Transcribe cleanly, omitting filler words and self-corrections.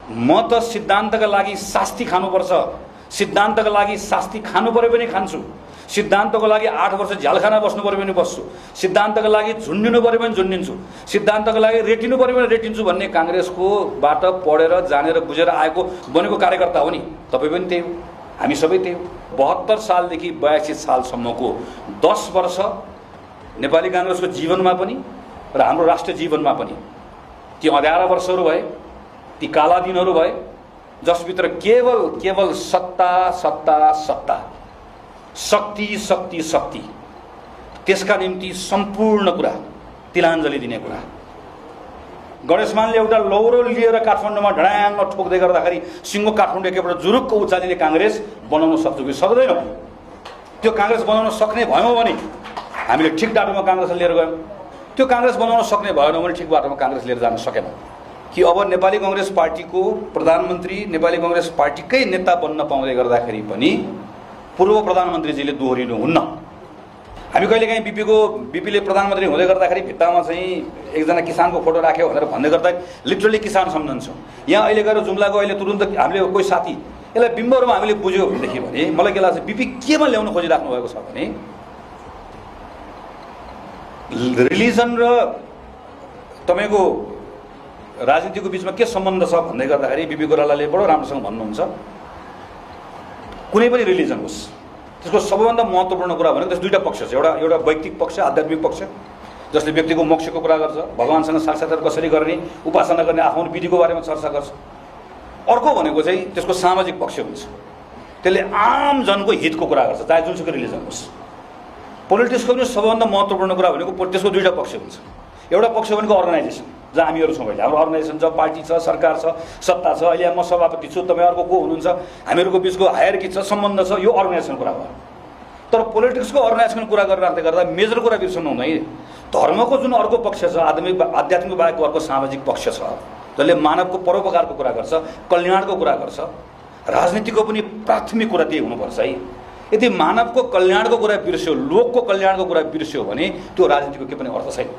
म त सिद्धान्तका लागि शास्ति खानुपर्छ, सिद्धान्तका लागि शास्ति खानु पर्यो भने खान्छु, सिद्धान्तको लागि 8 वर्ष झ्यालखाना बस्नु पर्यो भने बस्छु, सिद्धान्तका लागि झुन्डिनु पर्यो भने झुन्डिन्छु, सिद्धान्तका लागि रेटिनु पर्यो भने रेटिन्छु भन्ने काङ्ग्रेसको बाट पढेर जानेर बुझेर आएको बनेको कार्यकर्ता हो नि। तपाईँ पनि त्यही हो, हामी सबै त्यही हो। 72 सालदेखि 82 सालसम्मको 10 वर्ष नेपाली काङ्ग्रेसको जीवनमा पनि र हाम्रो राष्ट्रिय जीवनमा पनि ती अँध्यारा वर्षहरू भए, ती काला दिनहरू भए, जसभित्र केवल सत्ता सत्ता सत्ता, शक्ति शक्ति शक्ति, त्यसका निम्ति सम्पूर्ण कुरा तिलाञ्जली दिने कुरा। गणेशमानले एउटा लौरो लिएर काठमाडौँमा ढडाङ्ग ठोक्दै गर्दाखेरि सिङ्गो काठमाडौँ एकैपल्ट जुरुक्क उचालिने काङ्ग्रेस बनाउन सक्छौँ कि सक्दैनौँ? त्यो काङ्ग्रेस बनाउन सक्ने भयौँ भने हामीले ठिक बाटोमा काङ्ग्रेसलाई लिएर गयौँ, त्यो काङ्ग्रेस बनाउन सक्ने भएन भने ठिक बाटोमा काङ्ग्रेस लिएर जान सकेनौँ। कि अब नेपाली काङ्ग्रेस पार्टीको प्रधानमन्त्री नेपाली काङ्ग्रेस पार्टीकै नेता बन्न पाउँदै गर्दाखेरि पनि पूर्व प्रधानमन्त्रीजीले दोहोरिनुहुन्न। हामी कहिलेकाहीँ बिपीले प्रधानमन्त्री हुँदै गर्दाखेरि भित्तामा चाहिँ एकजना किसानको फोटो राख्यो भनेर भन्दै गर्दा लिटरली किसान सम्झन्छौँ। यहाँ अहिले गएर जुम्लाको अहिले तुरुन्त हामीले कोही साथी यसलाई बिम्बहरूमा हामीले बुझ्यो भनेदेखि भने मलाई के लाग्छ, बिपी केमा ल्याउन खोजिराख्नु भएको छ भने रिलिजन र तपाईँको राजनीतिको बिचमा के सम्बन्ध छ भन्दै गर्दाखेरि बिपी कोइरालाले बडो राम्रोसँग भन्नुहुन्छ, कुनै पनि रिलिजन होस् त्यसको सबैभन्दा महत्त्वपूर्ण कुरा भनेको त्यस दुईवटा पक्ष छ। एउटा वैयक्तिक पक्ष, आध्यात्मिक पक्ष, जसले व्यक्तिको मोक्षको कुरा गर्छ, भगवान्सँग साक्षात्कार कसरी गर्ने, उपासना गर्ने, आफ्नो विधिको बारेमा चर्चा गर्छ। अर्को भनेको चाहिँ त्यसको सामाजिक पक्ष हुन्छ, त्यसले आम जनको हितको कुरा गर्छ, चाहे जुनसुकै रिलिजन होस्। पोलिटिक्सको पनि सबैभन्दा महत्त्वपूर्ण कुरा भनेको त्यसको दुईवटा पक्ष हुन्छ। एउटा पक्ष भनेको अर्गनाइजेसन, जहाँ हामीहरू छौँ, अहिले हाम्रो अर्गनाइजेसन छ, पार्टी छ, सरकार छ, सत्ता छ, अहिले म सभापति छु, तपाईँ अर्को को हुनुहुन्छ, हामीहरूको बिचको हायरकी छ, सम्बन्ध छ, यो अर्गनाइजेसन कुरा भयो। तर पोलिटिक्सको अर्गनाइजेसन कुरा गरिराख्दै गर्दा मेजर कुरा बिर्सनु हुँदैन, धर्मको जुन अर्को पक्ष छ, आध्यात्मिक बाहेकको अर्को सामाजिक पक्ष छ, जसले मानवको परोपकारको कुरा गर्छ, कल्याणको कुरा गर्छ। राजनीतिको पनि प्राथमिक कुरा त्यही हुनुपर्छ है। यदि मानवको कल्याणको कुरा बिर्स्यो, लोकको कल्याणको कुरा बिर्स्यो भने त्यो राजनीतिको के पनि अर्थ छैन।